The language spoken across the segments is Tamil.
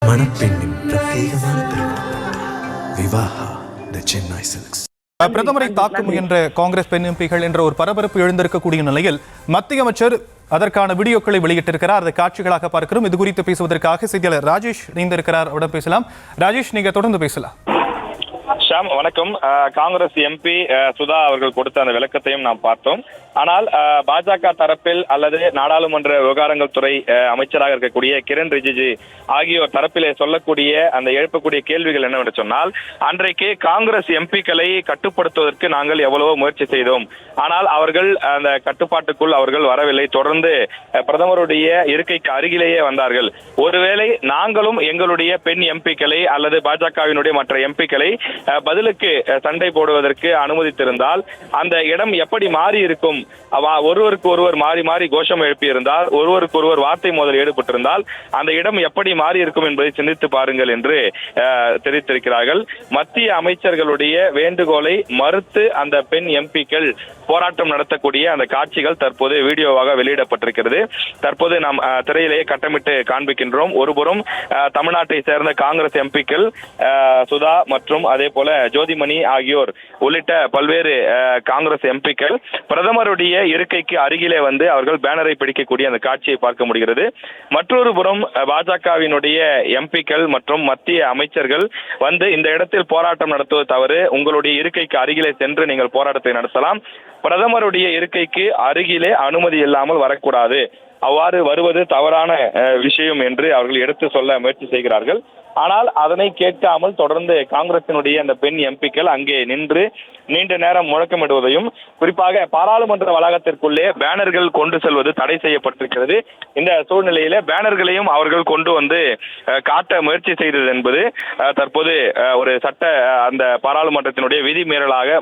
மணப்பெண்ணின் பிரத்யேகமான திருமணம் விவாஹா தி சென்னை சில்க்ஸ். பிரதமரை தாக்க முயன்ற காங்கிரஸ் பெண் எம்பிகள் என்ற ஒரு பரபரப்பு எழுந்திருக்கக்கூடிய நிலையில் மத்திய அமைச்சர் அதற்கான வீடியோக்களை வெளியிட்டிருக்கிறார். அதை காட்சிகளாக பார்க்கிறோம். இது குறித்து பேசுவதற்காக செய்தியாளர் ராஜேஷ் இணைந்திருக்கிறார். அவரிடம் பேசலாம். ராஜேஷ், நீங்க தொடர்ந்து பேசலாம். ஷாம், வணக்கம். காங்கிரஸ் எம்பி சுதா அவர்கள் கொடுத்த அந்த விளக்கத்தையும் நாம் பார்த்தோம். ஆனால் பாஜக தரப்பில் அல்லது நாடாளுமன்ற விவகாரங்கள் துறை அமைச்சராக இருக்கக்கூடிய கிரண் ரிஜிஜு ஆகியோர் தரப்பிலே சொல்லக்கூடிய அந்த எழுப்பக்கூடிய கேள்விகள் என்னவென்று சொன்னால், அன்றைக்கு காங்கிரஸ் எம்பிக்களை கட்டுப்படுத்துவதற்கு நாங்கள் எவ்வளவோ முயற்சி செய்தோம், ஆனால் அவர்கள் அந்த கட்டுப்பாட்டுக்குள் அவர்கள் வரவில்லை. தொடர்ந்து பிரதமருடைய இருக்கைக்கு அருகிலேயே வந்தார்கள். ஒருவேளை நாங்களும் எங்களுடைய பெண் எம்பிக்களை அல்லது பாஜகவினுடைய மற்ற எம்பிக்களை பதிலுக்கு சண்டை போடுவதற்கு அனுமதித்திருந்தால் அந்த இடம் எப்படி மாறி இருக்கும்? ஒருவருக்கு ஒருவர் மாறி மாறி கோஷம் எழுப்பியிருந்தால், ஒருவருக்கு ஒருவர் வார்த்தை மோதல் ஈடுபட்டிருந்தால் அந்த இடம் எப்படி மாறி இருக்கும் என்பதை சிந்தித்து பாருங்கள் என்று தெரிவித்திருக்கிறார்கள். மத்திய அமைச்சர்களுடைய வேண்டுகோளை மறுத்து அந்த பெண் எம்பிக்கள் போராட்டம் நடத்தக்கூடிய அந்த காட்சிகள் தற்போது வீடியோவாக வெளியிடப்பட்டிருக்கிறது. தற்போது நாம் திரையிலேயே கட்டமிட்டு காண்பிக்கின்றோம். ஒருபுறம் தமிழ்நாட்டை சேர்ந்த காங்கிரஸ் எம்பிக்கள் சுதா மற்றும் அதே போல ஜோதிமணி ஆகியோர் உள்ளிட்ட பல்வேறு காங்கிரஸ் எம்பிக்கள் பிரதமருடைய இருக்கைக்கு அருகிலே வந்து அவர்கள் பேனரை பிடிக்கக்கூடிய அந்த காட்சியை பார்க்க முடிகிறது. மற்றொரு புறம் பாஜகவினுடைய எம்பிக்கள் மற்றும் மத்திய அமைச்சர்கள் வந்து இந்த இடத்தில் போராட்டம் நடத்துவது தவறு, உங்களுடைய இருக்கைக்கு அருகிலே சென்று நீங்கள் போராட்டத்தை நடத்தலாம், பிரதமருடைய இருக்கைக்கு அருகிலே அனுமதி இல்லாமல் வரக்கூடாது, அவ்வாறு வருவது தவறான விஷயம் என்று அவர்கள் எடுத்து சொல்ல முயற்சி செய்கிறார்கள். ஆனால் அதனை கேட்காமல் தொடர்ந்து காங்கிரசினுடைய அந்த பெண் எம்பிக்கள் அங்கே நின்று நீண்ட நேரம் முழக்கமிடுவதையும், குறிப்பாக பாராளுமன்ற வளாகத்திற்குள்ளே பேனர்கள் கொண்டு செல்வது தடை செய்யப்பட்டிருக்கிறது. இந்த சூழ்நிலையில பேனர்களையும் அவர்கள் கொண்டு வந்து காட்ட முயற்சி செய்தது என்பது தற்போது ஒரு சட்ட அந்த பாராளுமன்றத்தினுடைய விதிமீறலாக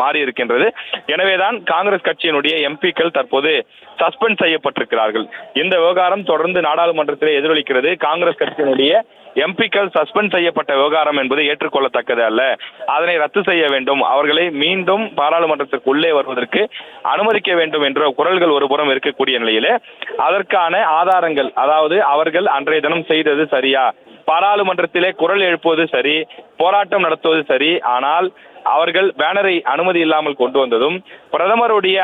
மாறி இருக்கின்றது. எனவேதான் காங்கிரஸ் கட்சியினுடைய எம்பிக்கள் தற்போது சஸ்பெண்ட் செய்யப்பட்டிருக்கிறார்கள். இந்த விவகாரம் தொடர்ந்து நாடாளுமன்றத்திலே எதிரொலிக்கிறது. காங்கிரஸ் கட்சியினுடைய எம்பிக்கள் சஸ்பெண்ட் செய்யப்பட்ட விவகாரம் என்பது ஏற்றுக்கொள்ளத்தக்கது அல்ல, அதனை ரத்து செய்ய வேண்டும், அவர்களை மீண்டும் பாராளுமன்றத்திற்கு உள்ளே வருவதற்கு அனுமதிக்க வேண்டும் என்ற குரல்கள் ஒருபுறம் இருக்கக்கூடிய நிலையிலே அதற்கான ஆதாரங்கள், அதாவது அவர்கள் அன்றைய தினம் செய்தது சரியா, பாராளுமன்றத்திலே குரல் எழுப்புவது சரி, போராட்டம் நடத்துவது சரி, ஆனால் அவர்கள் பேனரை அனுமதி இல்லாமல் கொண்டு வந்ததும் பிரதமருடைய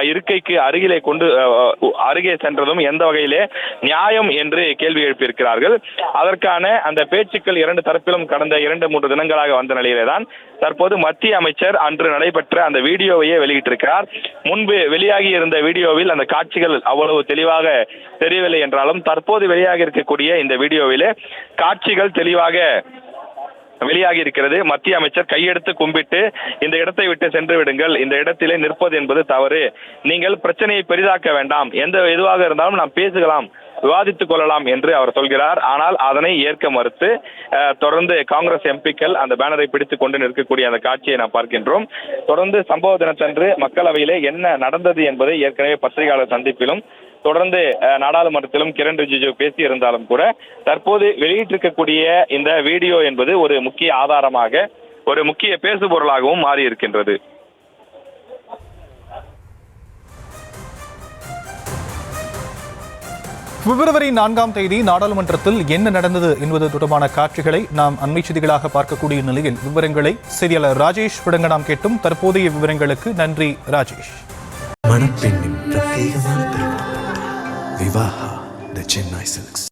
இருக்கைக்கு அருகே சென்றதும் எந்த வகையிலே நியாயம் என்று கேள்வி எழுப்பியிருக்கிறார்கள். அதற்கான அந்த பேச்சுக்கள் இரண்டு தரப்பிலும் கடந்த 2-3 தினங்களாக வந்த நிலையிலே தான் தற்போது மத்திய அமைச்சர் அன்று நடைபெற்ற அந்த வீடியோவையே வெளியிட்டிருக்கிறார். முன்பு வெளியாகி இருந்த வீடியோவில் அந்த காட்சிகள் அவ்வளவு தெளிவாக தெரியவில்லை என்றாலும் தற்போது வெளியாகி இருக்கக்கூடிய இந்த வீடியோவிலே காட்சிகள் தெளிவாக வெளியாகி இருக்கிறது. மத்திய அமைச்சர் கையெடுத்து கும்பிட்டு இந்த இடத்தை விட்டு சென்று விடுங்கள், இந்த இடத்திலே நிற்பது என்பது தவறு, நீங்கள் பிரச்சனையை பெரிதாக்க வேண்டாம், எதுவாக இருந்தாலும் நாம் பேசுகலாம், விவாதித்துக் கொள்ளலாம் என்று அவர் சொல்கிறார். ஆனால் அதனை ஏற்க மறுத்து தொடர்ந்து காங்கிரஸ் எம்பிக்கள் அந்த பேனரை பிடித்துக் கொண்டு நிற்கக்கூடிய அந்த காட்சியை நாம் பார்க்கின்றோம். தொடர்ந்து சம்பவ தினத்தன்று மக்களவையிலே என்ன நடந்தது என்பதை ஏற்கனவே பத்திரிகையாளர் சந்திப்பிலும் தொடர்ந்து நாடாளுமன்றத்திலும் கிரண் ரிஜிஜு பேசியிருந்தாலும் கூட தற்போது வெளியிட்டிருக்கக்கூடிய இந்த வீடியோ என்பது ஒரு முக்கிய ஆதாரமாக, ஒரு முக்கிய பேசுபொருளாகவும் மாறி இருக்கின்றது. பிப்ரவரி 4ஆம் தேதி நாடாளுமன்றத்தில் என்ன நடந்தது என்பது தொடர்பான காட்சிகளை நாம் அண்மை செய்திகளாக பார்க்கக்கூடிய நிலையில் விவரங்களை செய்தியாளர் ராஜேஷ் விடங்க நாம் கேட்டும். தற்போதைய விவரங்களுக்கு நன்றி ராஜேஷ். மணப்பெண்ணின் பிரத்யேகமான திருமணம் விவாஹா தி சென்னை சில்க்ஸ்.